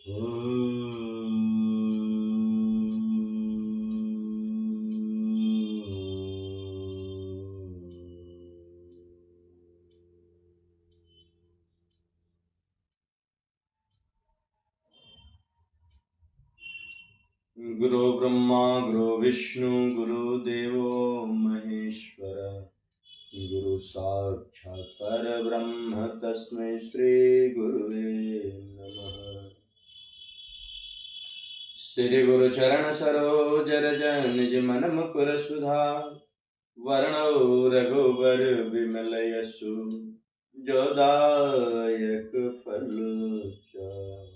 गुरु ब्रह्मा गुरु विष्णु गुरुदेवो महेश्वर गुरु साक्षात् परब्रह्म तस्मै श्री गुरुवे नमः। श्री गुरु चरण सरोज रज निज मन मुकुर सुधार वर्णो रघुबर विमल यशु जो दायक फल चार।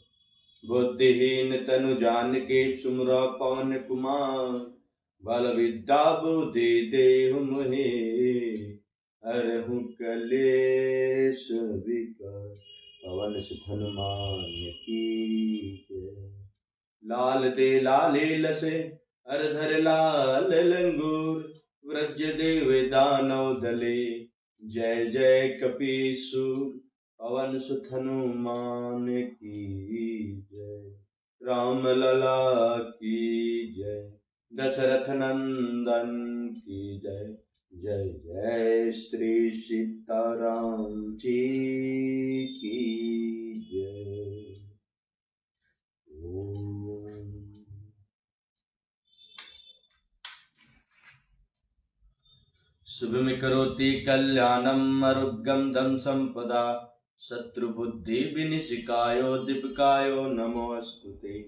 बुद्धिहीन तनु जानिके सुमिरौ पवन कुमार बल विद्या बुद्धि देहु मोहि हरहु कलेश विकार। पवन सुत हनुमान की जय। लाल ते लाले लसे हर धर लाल लंगूर व्रज देव दानव दले जय जय कपीसूर। पवन सुत हनुमान की जय। राम लला की जय। दशरथ नंदन की जय। जय जय श्री सीताराम जी की जय। शुभम करोति कल्याणम आरोग्यम धन संपदा शत्रुबुद्धि विनिशिकायो दीपकायो नमोस्तुते।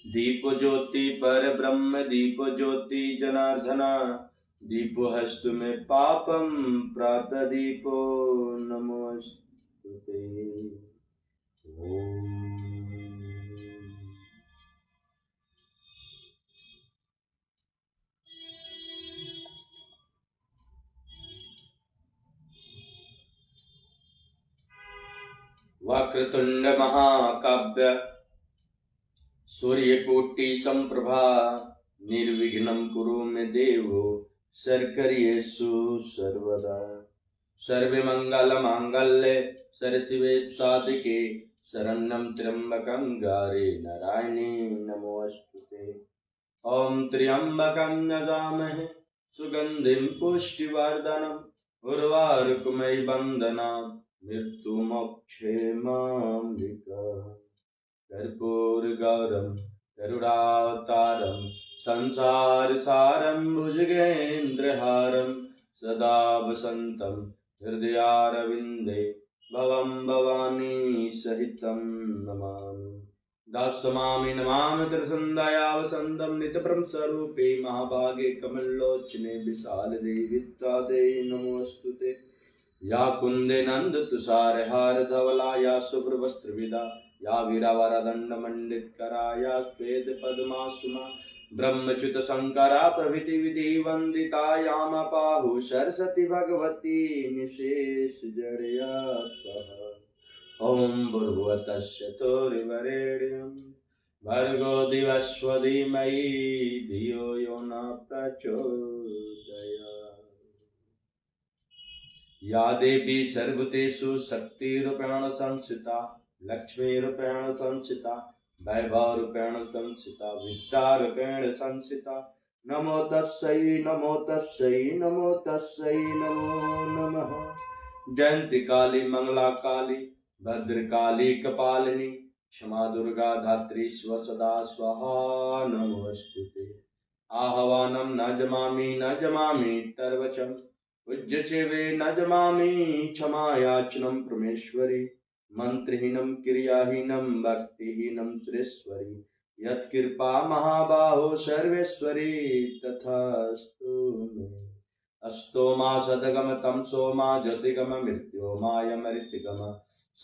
दीपो ज्योति पर ब्रह्म दीपो ज्योति जनार्दना दीपो हस्तु में पापम प्रातः दीपो नमोस्तुते। ओम वक्रतुंड महाकाव्य सूर्यकोटि संप्रभा निर्विघ्नं कुरु मे देवो सर्वकार्येषु सर्वदा। सर्वे मंगल मांगल्ये सर्वशिवे साधिके शरण्यं त्र्यंबकं गौरी नारायणी नमोस्तुते। ओम त्र्यंबकं यजामहे सुगंधिं पुष्टिवर्धनम् उर्वारुकमयि बन्धनान् मृत्युमोक्षेमामृता। कर्पूरगौरं करुणावतारं संसारसारं भुजगेन्द्रहारं सदा वसन्तं हृदयारविन्दे भवं भवानी सहितं नमामि। दास्यमामि नमामि त्रिसन्ध्या वसन्तं नित्यप्रं स्वरूपे महाभागे कमलोचने विशालदेवी नमोस्तुते। या कुंदे नंद तुषार हार धवला या शुभ्र वस्त्र विदा या वीरावरदंड मंडित करा या श्वेत पद्मासुना ब्रह्मच्युत शंकरा प्रभृति विधि वंदिता याम पाहु सरस्वती भगवती निशेष जड़या स्वाहा। ओम भूर्भुवतस्य तुर्यवरेण्यं भर्गो दिवस्व धीमहि धियो यो न प्रचोदयात्। या देवी सर्वभूतेषु शक्तिरूपेण संस्थिता लक्ष्मीरूपेण संस्थिता वैभवरूपेण संस्थिता विद्यारूपेण संस्थिता। नमो तस्यै नमो तस्यै नमो तस्यै नमो नमः। जयंती काली मंगला काली भद्रकाली कपालिनी क्षमा दुर्गा धात्री स्वसदा स्वाहा नमोस्तुते। आह्वानं न जमामि तर्वचम् उज्जचेवे न जमामि क्षमायाचनं परमेश्वरी। मंत्रहीनं क्रियाहीनं भक्तिहीनं सुरेश्वरी यत्कृपा महाबाहो सर्वेश्वरी तथास्तु मे। अस्तो मा सदगम तमसो मा ज्योतिगम मृत्यो मायमृतिगम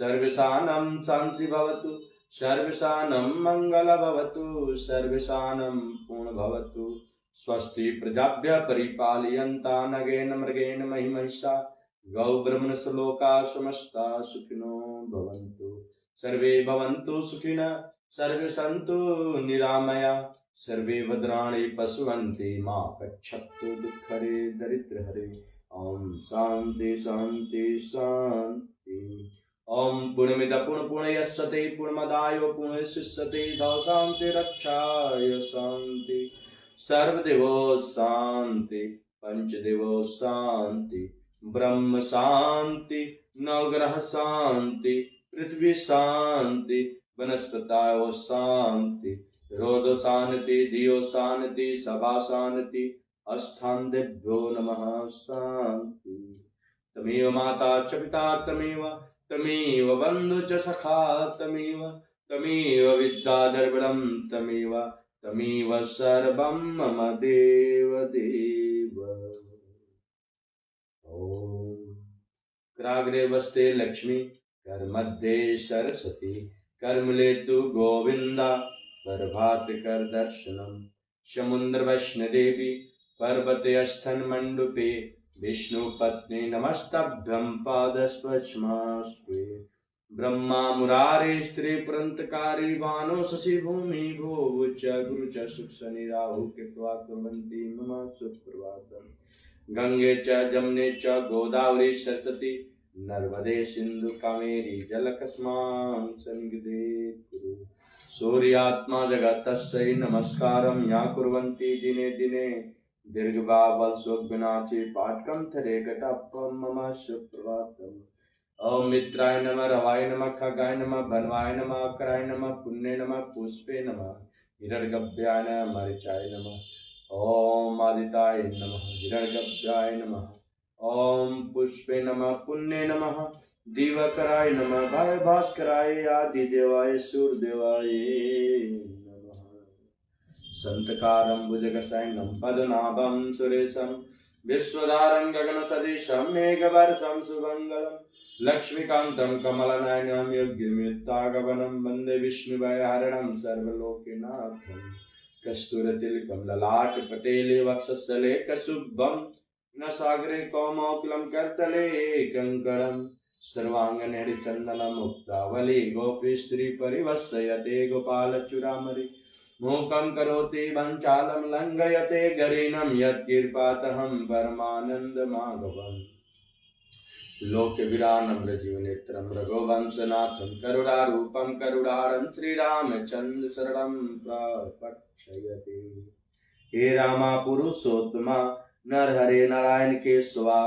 सर्वेषां शान्ति भवतु सर्वेषां मंगल भवतु सर्वेषां पूर्ण भवतु। स्वस्ति प्रजाभ्य परिपालयन्ता नगेन मृगेण मही महिषा गौ ब्रह्मण श्लोका समस्ता सुखिनो भवन्तु। सर्वे भवन्तु सुखिनः सर्वे सन्तु निरामया सर्वे भद्राणि पश्यन्ति मा कच्छन्तु दुःखरे दरिद्रहरे। ओम शांति शांति शांति। ओम पूर्णमिद पूर्णपूर्णयस्यते पूर्णमदाय पूर्णशिष्यते शांति रक्षाय शांति सर्वदेवो शांति पंचदेवो शांति ब्रह्म शांति नवग्रह शांति पृथ्वी शांति वनस्पतायो शांति रोदो शांति धियो शांति सभा शांति अष्टां दिव्यो नमः शांति तमेव माता च पिता तमेव बन्धु च सखा तमेव विद्या द्रविणं तमेव सर्वं मम देव देव। ओम कराग्रे वस्ते लक्ष्मी करमध्ये सरस्वती करमूले तु गोविंदा प्रभात कर दर्शनम समुद्र वैष्णदेवी पर्वते स्थन मंडपे विष्णु पत्नी नमस्तभ्यं पादस्पर्शमास्ते ब्रह्मा मुरारे स्त्री प्रंतकारी वानो शशि भूमि भो च गुरु च सुख शनि राहु कृत्वा कुर्वन्ति मम सुप्रभातम् गंगे च जमुने च गोदावरी सरस्वती नर्मदे सिंधु कावेरी जलकस्मान् सन्निधे कुरु सूर्यात्मा जगतस्यै नमस्कारं या कुर्वन्ति दिने दिने दीर्घबावल सुगनाची पाटकम थरे कटपम मम सुप्रभातम् ओम मित्राय नमः रवाय नमः खगाय नमः बनवाय नमः कराय नमः पुण्य नमः पुष्पे नमः हिरण्यगभ्याय नमः मरीचाय नमः ओम आदिताय नमः हिरण्यगभ्याय नमः ओम पुष्पे नमः पुण्य नमः दिवाकराय नमः भाय भास्कराय आदिदेवाय सूर्यदेवाय नमः संतकारं भुजगशयनं पद्मनाभं सुरेशं विश्वधारं गगनसदृशं मेघवर्षं सुमङ्गलं लक्ष्मीकान्तं कमलनयनं योगिमित्तागमनं वन्दे विष्णुभयहरणं सर्वलोकनाथं कस्तूरतिलकं ललाटपटेले वक्षस्थले कशुभं न सागरे कौमोकुलं करतले कंकणं सर्वांगने चन्दनं मुक्तावली गोपीस्त्री परिवत्सयते गोपालचूडामणि मूकं करोति वञ्चालं लङ्घयते गरीनं यत्कृपातहं परमानन्दमाधवम् लोकविरानं रजीवनेत्रं रघुवंशनाथं करुणारूपं करुणारं श्रीरामचन्द्र शरणं प्रपक्षयते। हे रामा पुरुषोत्तमा नरहरे नारायण केशवा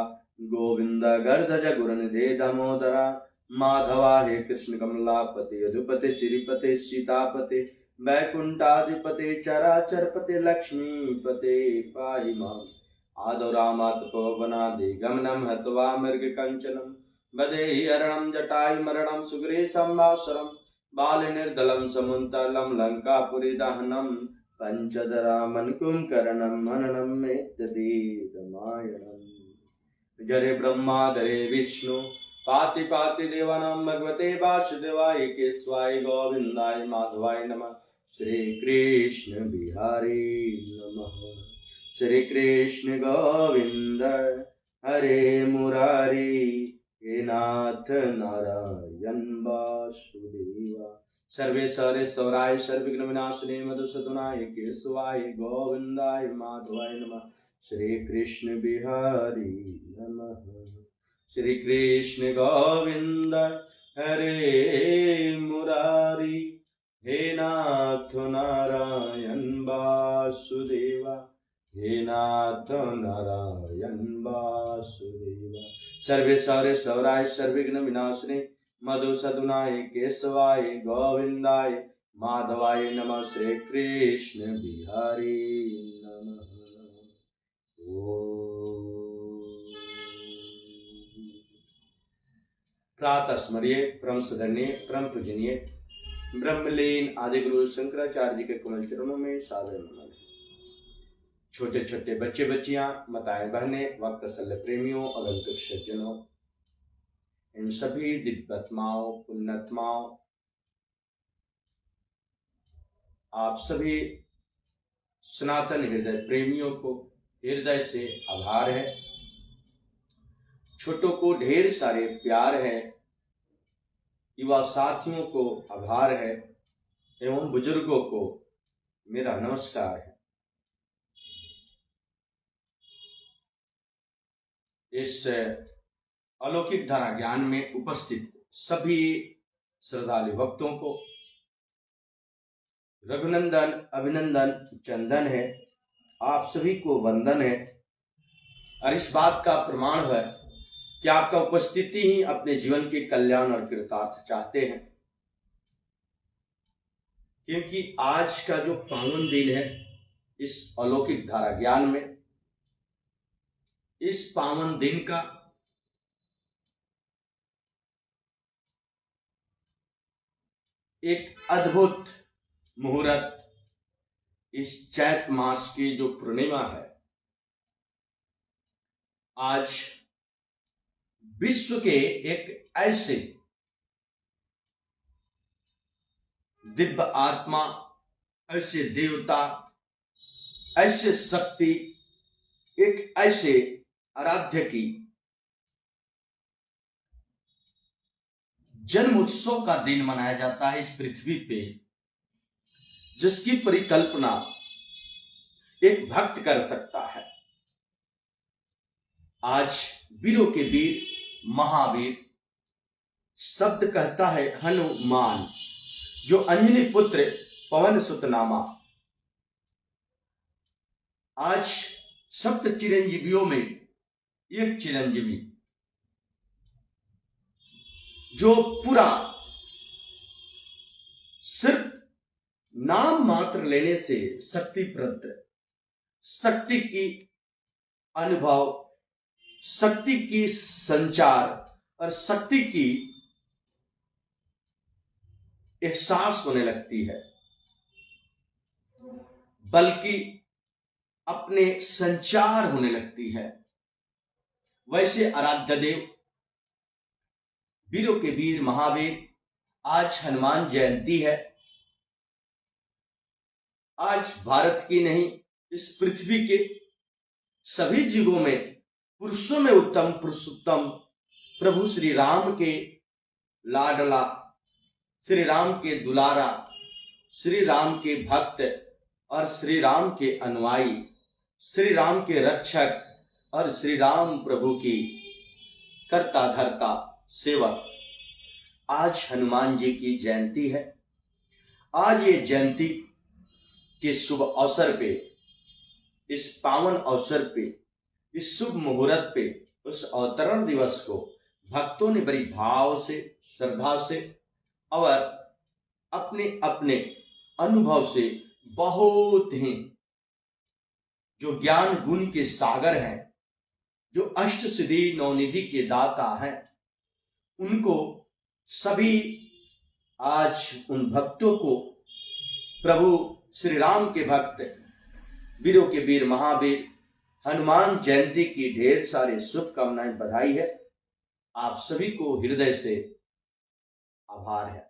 गोविंद गर्दज गुरुनिधे दामोदरा माधवा हे कृष्ण कमलापति यदुपति श्रीपति सीतापति वैकुंठाधिपते चराचरपते लक्ष्मीपते पाहि माम् आदौ रामातपोवनादि गमनं हत्वा मृगकञ्चनं वदेहि हरणं जटायु मरणं सुग्रीवं वासरं बालनिर्दलं समुन्तलं लङ्कापुरीदहनं पञ्चधरामन् कुम्भकर्णं हननं मेत्यति रामायणम् जरे ब्रह्मा धरे विष्णु पाति पाति देवानां भगवते वासुदेवाय केशवाय गोविन्दाय माधवाय नमः श्री कृष्ण बिहारी नमः श्री कृष्ण गोविंद हरे मुरारी हे नाथ नारायण वासुदेवा सर्वेश्वरेश्वराय सर्वविघ्न विनाशिने मधुसूदनाय केशवाय गोविंदाय माधवाय नमः श्री कृष्ण बिहारी नमः श्री कृष्ण गोविंद हरे मुरारी हे नाथ नारायण वासुदेवा हे नाथ नारायण वासुदेवा सर्वेश्वरेश्वराय सर्वविघ्न विनाशिने मधुसूदनाय केशवाय गोविंदाय माधवाय नमः श्री कृष्ण बिहारी नमः। प्रातः स्मरिये परम सदन्य परम पूजनीय ब्रह्मलीन आदि गुरु शंकराचार्य जी के कमल चरणों में सादर नमन। छोटे छोटे बच्चे बच्चियां माताएं बहनें वक्त सल्ले प्रेमियों और अंतुक सज्जनों, इन सभी दिव्यात्माओं पुण्यात्माओं, आप सभी सनातन हृदय प्रेमियों को हृदय से आभार है। छोटों को ढेर सारे प्यार है, युवा साथियों को आभार है एवं बुजुर्गों को मेरा नमस्कार है। इस अलौकिक धारा ज्ञान में उपस्थित सभी श्रद्धालु भक्तों को रघुनंदन अभिनंदन चंदन है, आप सभी को वंदन है। और इस बात का प्रमाण है कि आपका उपस्थिति ही अपने जीवन के कल्याण और कृतार्थ चाहते हैं, क्योंकि आज का जो पावन दिन है इस अलौकिक धारा ज्ञान में, इस पावन दिन का एक अद्भुत मुहूर्त इस चैत मास की जो पूर्णिमा है, आज विश्व के एक ऐसे दिव्य आत्मा, ऐसे देवता, ऐसे शक्ति, एक ऐसे आराध्य की जन्म उत्सव का दिन मनाया जाता है इस पृथ्वी पे, जिसकी परिकल्पना एक भक्त कर सकता है। आज वीरों के वीर महावीर शब्द कहता है हनुमान, जो अंजनी पुत्र पवन सुत नामा। आज सप्त चिरंजीवियों में एक चिरंजीवी जो पूरा सिर्फ नाम मात्र लेने से शक्तिप्रद, शक्ति की अनुभव, शक्ति की संचार और शक्ति की एहसास होने लगती है, बल्कि अपने संचार होने लगती है। वैसे आराध्य देव, वीरों के वीर महावीर, आज हनुमान जयंती है। आज भारत की नहीं, इस पृथ्वी के सभी जीवों में, पुरुषों में उत्तम पुरुषोत्तम प्रभु श्री राम के लाडला, श्री राम के दुलारा, श्री राम के भक्त और श्री राम के अनुयायी, श्री राम के रक्षक और श्री राम प्रभु की कर्ता धर्ता सेवक, आज हनुमान जी की जयंती है। आज ये जयंती के शुभ अवसर पे, इस पावन अवसर पे, इस शुभ मुहूर्त पे, उस अवतरण दिवस को भक्तों ने बड़ी भाव से, श्रद्धा से और अपने अपने अनुभव से बहुत ही, जो ज्ञान गुण के सागर हैं, जो अष्ट सिद्धि नवनिधि के दाता हैं, उनको सभी आज उन भक्तों को प्रभु श्री राम के भक्त, वीरों के वीर महावीर हनुमान जयंती की ढेर सारे शुभकामनाएं, बधाई है। आप सभी को हृदय से आभार है।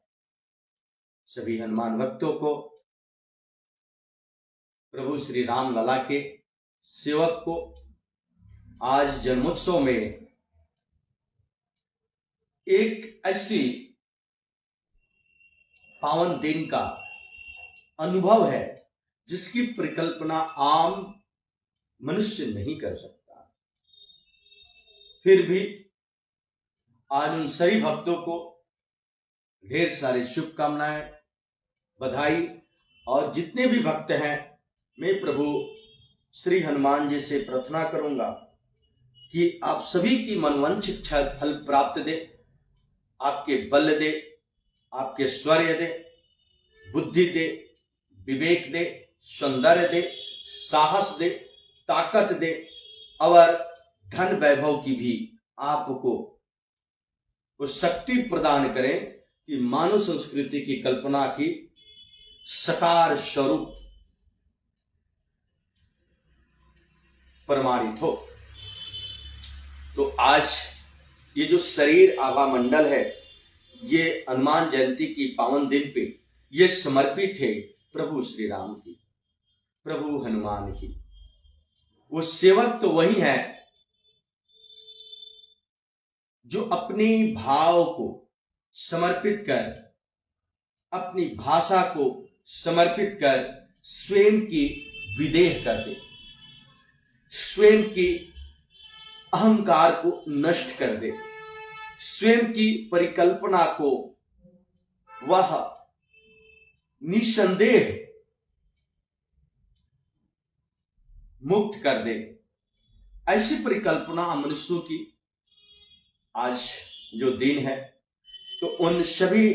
सभी हनुमान भक्तों को, प्रभु श्री राम लला के सेवक को आज जन्मोत्सव में एक ऐसी पावन दिन का अनुभव है जिसकी परिकल्पना आम मनुष्य नहीं कर सकता। फिर भी आज उन सभी भक्तों को ढेर सारी शुभकामनाएं, बधाई। और जितने भी भक्त हैं, मैं प्रभु श्री हनुमान जी से प्रार्थना करूंगा कि आप सभी की मनवांछित फल प्राप्त दे, आपके बल दे, आपके शौर्य दे, बुद्धि दे, विवेक दे, सौंदर्य दे, साहस दे, ताकत दे और धन वैभव की भी आपको वो शक्ति प्रदान करें कि मानव संस्कृति की कल्पना की साकार स्वरूप प्रमाणित हो। तो आज ये जो शरीर आभा मंडल है, ये हनुमान जयंती की पावन दिन पे ये समर्पित है प्रभु श्री राम की, प्रभु हनुमान की। वो सेवक तो वही है जो अपने भाव को समर्पित कर, अपनी भाषा को समर्पित कर स्वयं की विदेह कर दे, स्वयं की अहंकार को नष्ट कर दे, स्वयं की परिकल्पना को वह निसंदेह मुक्त कर दे। ऐसी परिकल्पना मनुष्यों की आज जो दिन है, तो उन सभी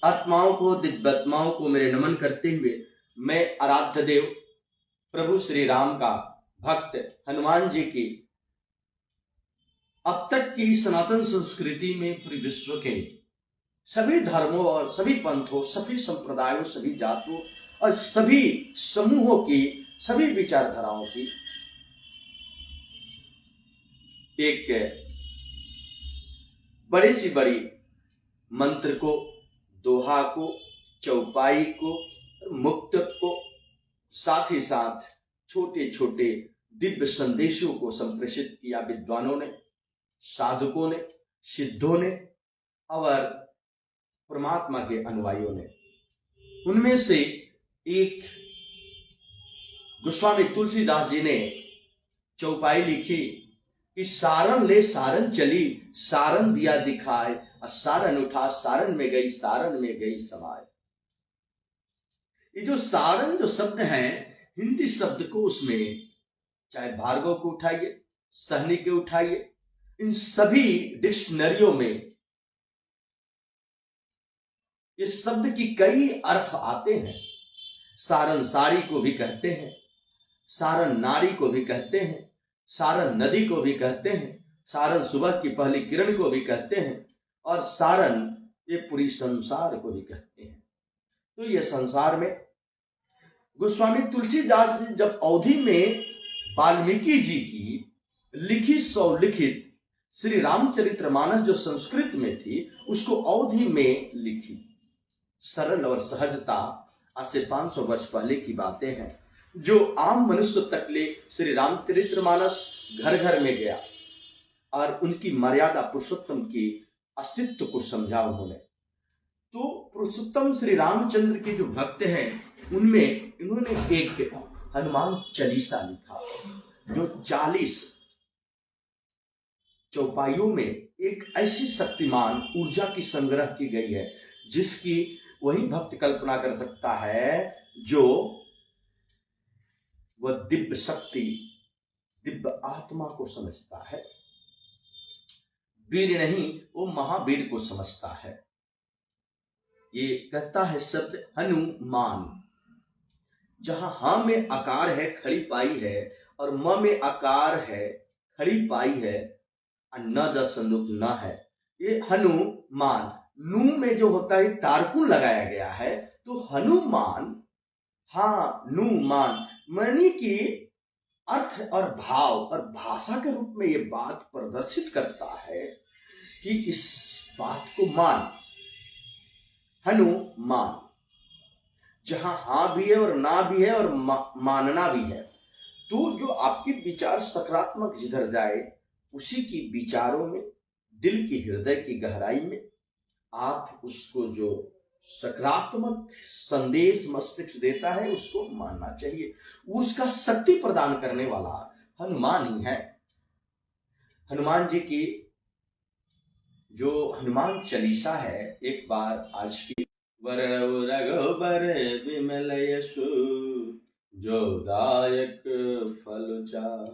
आत्माओं को, दिव्यात्माओं को मेरे नमन करते हुए मैं आराध्य देव प्रभु श्री राम का भक्त हनुमान जी की अब तक की सनातन संस्कृति में पूरे विश्व के सभी धर्मों और सभी पंथों, सभी संप्रदायों, सभी जातों और सभी समूहों की, सभी विचारधाराओं की एक बड़ी सी बड़ी मंत्र को, दोहा को, चौपाई को, मुक्त को, साथ ही साथ छोटे छोटे दिव्य संदेशों को संप्रेषित किया विद्वानों ने, साधकों ने, सिद्धों ने और परमात्मा के अनुयायियों ने। उनमें से एक गोस्वामी तुलसीदास जी ने चौपाई लिखी कि सारन ले सारन चली, सारन दिया दिखाए, सारन उठा सारन में गई, सारन में गई समाए। ये जो सारन जो शब्द है, हिंदी शब्द को उसमें चाहे भार्गव को उठाइए, सहनी के उठाइए, इन सभी डिक्शनरियों में इस शब्द की कई अर्थ आते हैं। सारन सारी को भी कहते हैं, सारन नारी को भी कहते हैं, सारन नदी को भी कहते हैं, सारन सुबह की पहली किरण को भी कहते हैं, और सारन ये पूरी संसार को भी कहते हैं। तो ये संसार में गोस्वामी तुलसीदास जी जब अवधि में वाल्मीकि जी की लिखी स्वलिखित श्री रामचरितमानस जो संस्कृत में थी, उसको अवधि में लिखी। सरल और सहजता, आज से 500 वर्ष पहले की बातें हैं, जो आम मनुष्य तक ले श्री रामचरितमानस घर घर में गया और उनकी मर्यादा, पुरुषोत्तम की अस्तित्व को समझा उन्होंने। तो पुरुषोत्तम श्री रामचंद्र के जो भक्त हैं, उनमें इन्होंने एक हनुमान चालीसा लिखा, जो 40 चौपाइयों में एक ऐसी शक्तिमान ऊर्जा की संग्रह की गई है, जिसकी वही भक्त कल्पना कर सकता है जो वह दिव्य शक्ति, दिव्य आत्मा को समझता है। वीर नहीं, वो महावीर को समझता है। ये कहता है शब्द हनुमान, जहां हा में आकार है, खड़ी पाई है, और म में आकार है, खड़ी पाई है, न दसंदुक न है। ये हनुमान, नू में जो होता है तारकुन लगाया गया है, तो हनुमान, हाँ नुमान, मनी की अर्थ और भाव और भाषा के रूप में ये बात प्रदर्शित करता है कि इस बात को मान, हनुमान, जहां हाँ भी है और ना भी है और मानना भी है। तो जो आपके विचार सकारात्मक जिधर जाए, उसी की विचारों में, दिल की, हृदय की गहराई में आप उसको जो सकारात्मक संदेश मस्तिष्क देता है, उसको मानना चाहिए। उसका शक्ति प्रदान करने वाला हनुमान ही है। हनुमान जी की जो हनुमान चालीसा है, एक बार आज की वररौ रघुबर विमल यशु, जो दायक फल चार,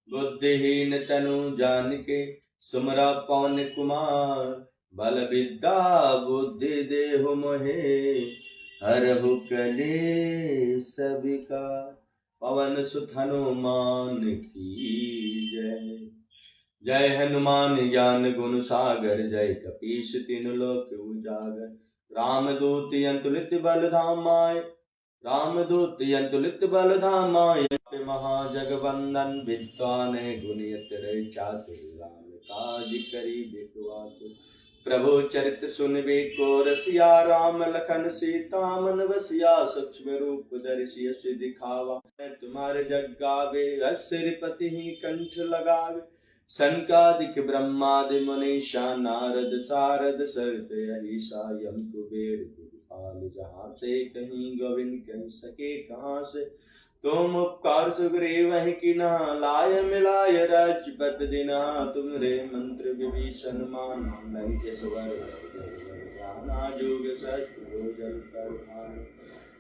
बुद्धिहीन तनु जानिके, सुमरा पवन कुमार, बल विद्या बुद्धि देहु मोहे, हरहु कलेस विकार, पवन सुत हनुमान की जय। जय हनुमान ज्ञान गुण सागर, जय कपीस तीनु लोक उजागर, रामदूत अतुलित बल धामाय, रामदूत अतुलित बल धामाय, महाजगवंदन विद्वान गुणियत रहि चातुर, राम काज करी बेकुआतुर, प्रभु चरित्र सुनबे को रसिया, राम लखन सीता मन बसिया, सूक्ष्म रूप धरि सिय दिखावा, तुम्हारे जग गावे, श्रीपति ही कंठ लगावे, सनकादिक ब्रह्मादि मुनीषा, नारद सारद सरित अहिसा, यम कुबेर पाल जहाँ से, कहीं गोविंद कह सके कहाँ से। तुम उपकार सुग्रीव वही किना, लाय मिलाय राजपत दिना। तुमरे मंत्र विभीषण माना, लंकेश वर जाना। जोग सहस्त्र जल कर भानु,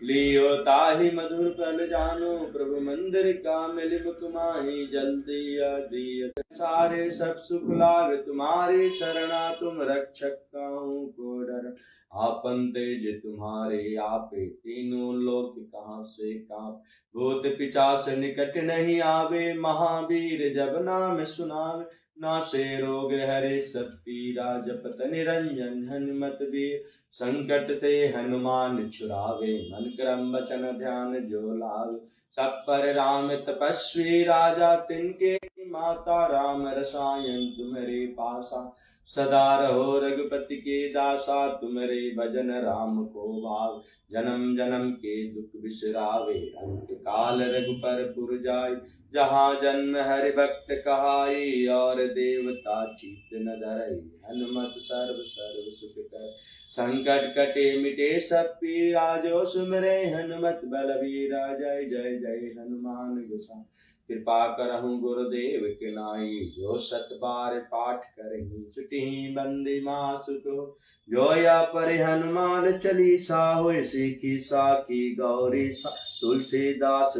लियो ताहि मधुर फल जानो। प्रभु मंदिर का मिल मुकमाही, जल्दी आदि सारे सब सुख लाभ तुम्हारे। शरणा तुम रक्षक काहू को डर, आपन तेज तुम्हारे आपे। तीनों लोक कहाँ से कांप, भूत पिशाच निकट नहीं आवे। महावीर जब नाम सुनावे, नासे रोग हरे सब पीरा। जपत निरंजन हनुमत वीर, संकट से हनुमान छुड़ावे। मन क्रम वचन ध्यान जो लावे, सब पर राम तपस्वी राजा। तिनके माता राम रसायन, तुम्हारे पासा सदा रहो रघुपति के दासा। तुम्हारे भजन राम को भाव, जन्म जन्म के दुख बिसरावे। अंत काल रघुपर पुर जाय, जहाँ जन्म हरि भक्त कहाई। और देवता चित्त न धरई, हनुमत सर्व सर्व सुख कर। संकट कटे मिटे सब पीरा, जो सुमिरै हनुमत बलवीरा। जय जय जय हनुमान गोसाई, कृपा करहु गुरुदेव के नाई। जो सत बार पाठ करहि, छुटहि बंदी मासुको। जो या पर हनुमान चालीसा, होय सीखी साखी गौरी सा। तुलसीदास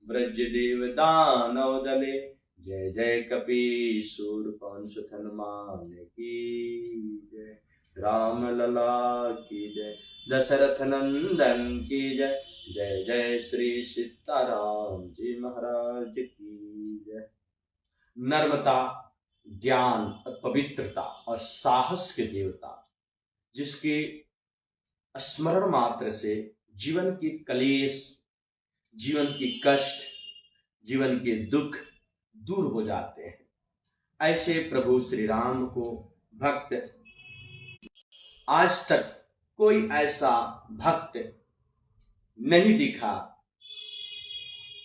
ब्रज देव दानव दले, जय जय कपीसूर पवन सुत हनुमान की जय। राम लला की जय, दशरथ नंदन की जय। जय जय श्री सीताराम जी महाराज की जय। नर्मता, ज्ञान और पवित्रता और साहस के देवता, जिसके स्मरण मात्र से जीवन की कलेश, जीवन की कष्ट, जीवन के दुख दूर हो जाते हैं, ऐसे प्रभु श्री राम को भक्त, आज तक कोई ऐसा भक्त नहीं दिखा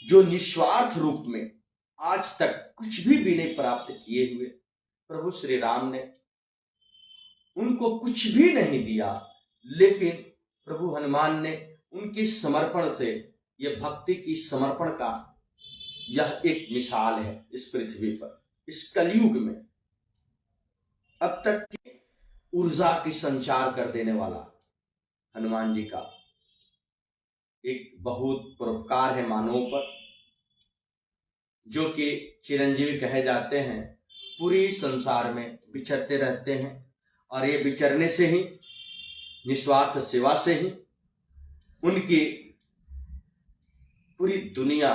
जो निस्वार्थ रूप में आज तक कुछ भी नहीं प्राप्त किए हुए। प्रभु श्री राम ने उनको कुछ भी नहीं दिया, लेकिन प्रभु हनुमान ने उनके समर्पण से, यह भक्ति की समर्पण का यह एक मिसाल है इस पृथ्वी पर, इस कलयुग में। अब तक की ऊर्जा की संचार कर देने वाला हनुमान जी का एक बहुत परोपकार है मानवों पर, जो कि चिरंजीवी कहे जाते हैं। पूरी संसार में विचरते रहते हैं और ये विचरने से ही, निस्वार्थ सेवा से ही उनकी पूरी दुनिया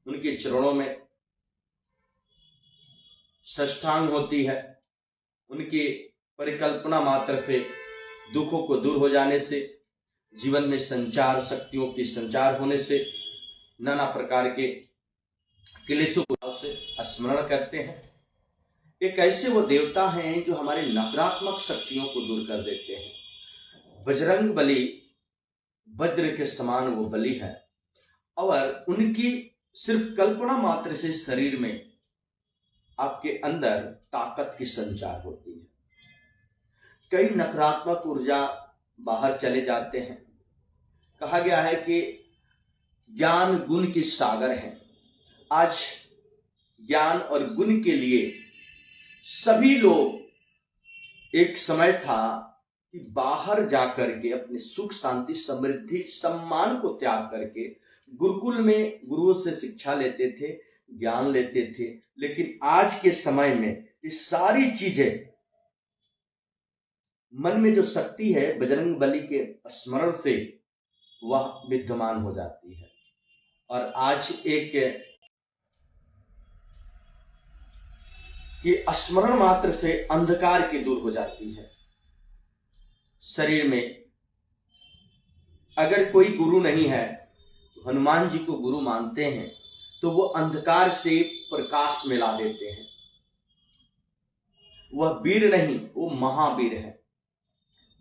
उनके चरणों में साष्टांग होती है। उनकी परिकल्पना मात्र से, दुखों को दूर हो जाने से, जीवन में संचार शक्तियों की संचार होने से, नाना प्रकार के क्लेशों को से स्मरण करते हैं। एक ऐसे वो देवता हैं जो हमारे नकारात्मक शक्तियों को दूर कर देते हैं। बजरंग बली वज्र के समान वो बली है, और उनकी सिर्फ कल्पना मात्र से शरीर में, आपके अंदर ताकत की संचार होती है। कई नकारात्मक ऊर्जा बाहर चले जाते हैं। कहा गया है कि ज्ञान गुण की सागर है। आज ज्ञान और गुण के लिए सभी लोग, एक समय था कि बाहर जाकर के अपने सुख शांति समृद्धि सम्मान को त्याग करके गुरुकुल में गुरुओं से शिक्षा लेते थे, ज्ञान लेते थे। लेकिन आज के समय में ये सारी चीजें, मन में जो शक्ति है बजरंग बली के स्मरण से वह विद्यमान हो जाती है। और आज एक कि स्मरण मात्र से अंधकार की दूर हो जाती है। शरीर में अगर कोई गुरु नहीं है, तो हनुमान जी को गुरु मानते हैं, तो वो अंधकार से प्रकाश में ला देते हैं। वह वीर नहीं, वो महावीर है।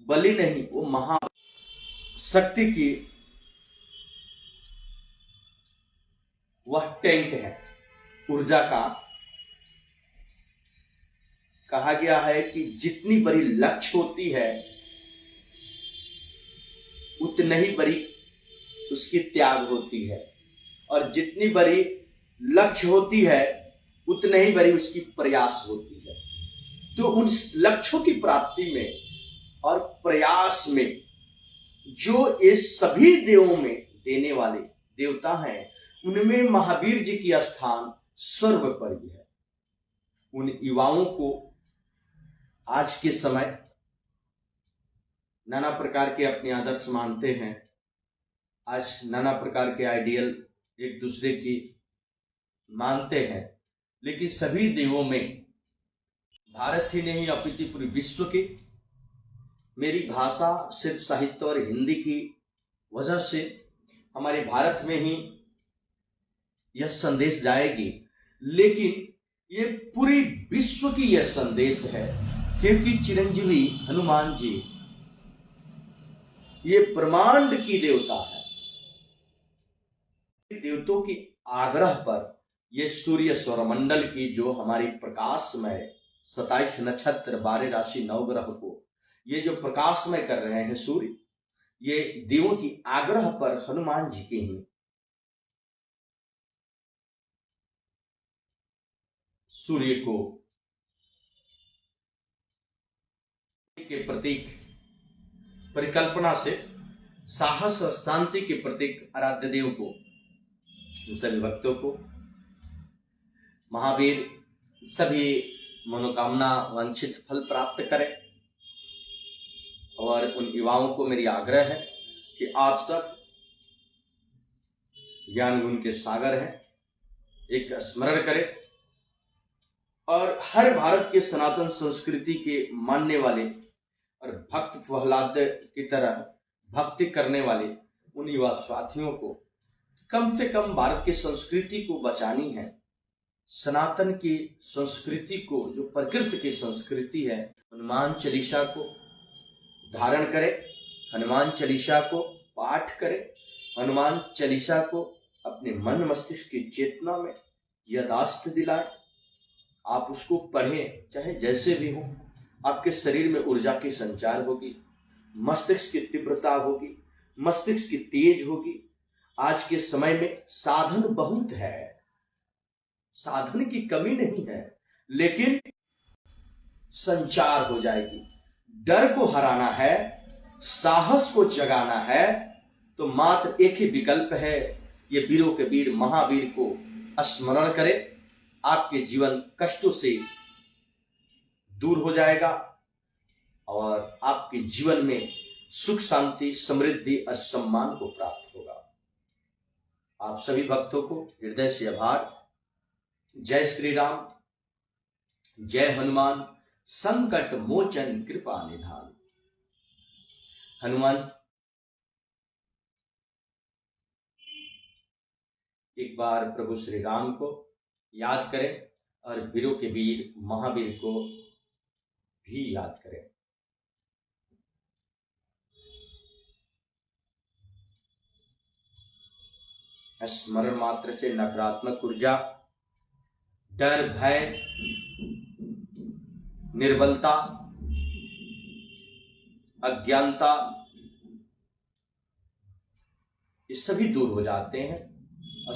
बलि नहीं, वो महाशक्ति की वह टैंक है, ऊर्जा का। कहा गया है कि जितनी बड़ी लक्ष्य होती है, उतनी ही बड़ी उसकी त्याग होती है, और जितनी बड़ी लक्ष्य होती है उतनी ही बड़ी उसकी प्रयास होती है। तो उन लक्ष्यों की प्राप्ति में और प्रयास में जो इस सभी देवों में देने वाले देवता हैं, उनमें महावीर जी की स्थान सर्वोपरि है। उन युवाओं को आज के समय नाना प्रकार के अपने आदर्श मानते हैं, आज नाना प्रकार के आइडियल एक दूसरे की मानते हैं, लेकिन सभी देवों में भारत ही नहीं अपितु पूरे विश्व की मेरी भाषा सिर्फ साहित्य और हिंदी की वजह से हमारे भारत में ही यह संदेश जाएगी, लेकिन ये पूरी विश्व की यह संदेश है, क्योंकि चिरंजीवी हनुमान जी ये ब्रह्मांड की देवता है। देवताओं की आग्रह पर ये सूर्य सौरमंडल की जो हमारी प्रकाशमय 27 नक्षत्र 12 राशि 9 ग्रह को ये जो प्रकाशमय कर रहे हैं सूर्य, ये देवों की आग्रह पर हनुमान जी के ही सूर्य को के प्रतीक परिकल्पना से साहस और शांति के प्रतीक आराध्य देव को, सभी भक्तों को महावीर सभी मनोकामना वांछित फल प्राप्त करें। और उन युवाओं को मेरी आग्रह है कि आप सब ज्ञान गुण के सागर हैं, एक स्मरण करें और हर भारत के सनातन संस्कृति के मानने वाले और भक्त प्रहलाद की तरह भक्ति करने वाले उन युवा साथियों को कम से कम भारत की संस्कृति को बचानी है। सनातन की संस्कृति को, जो प्रकृति की संस्कृति है, हनुमान चालीसा को धारण करें, हनुमान चालीसा को पाठ करें, हनुमान चालीसा को अपने मन मस्तिष्क की चेतना में यथास्थ दिलाएं। आप उसको पढ़ें, चाहे जैसे भी हो, आपके शरीर में ऊर्जा की संचार होगी, मस्तिष्क की तीव्रता होगी, मस्तिष्क की तेज होगी। आज के समय में साधन बहुत है, साधन की कमी नहीं है, लेकिन संचार हो जाएगी। डर को हराना है, साहस को जगाना है, तो मात्र एक ही विकल्प है, ये वीरों के वीर महावीर को स्मरण करें। आपके जीवन कष्टों से दूर हो जाएगा और आपके जीवन में सुख शांति समृद्धि और सम्मान को प्राप्त होगा। आप सभी भक्तों को हृदय से आभार। जय श्री राम, जय हनुमान, संकट मोचन कृपा निधान। हनुमान एक बार प्रभु श्री राम को याद करें और वीरों के वीर महावीर को भी याद करें। स्मरण मात्र से नकारात्मक ऊर्जा, डर, भय, निर्बलता, अज्ञानता, ये सभी दूर हो जाते हैं और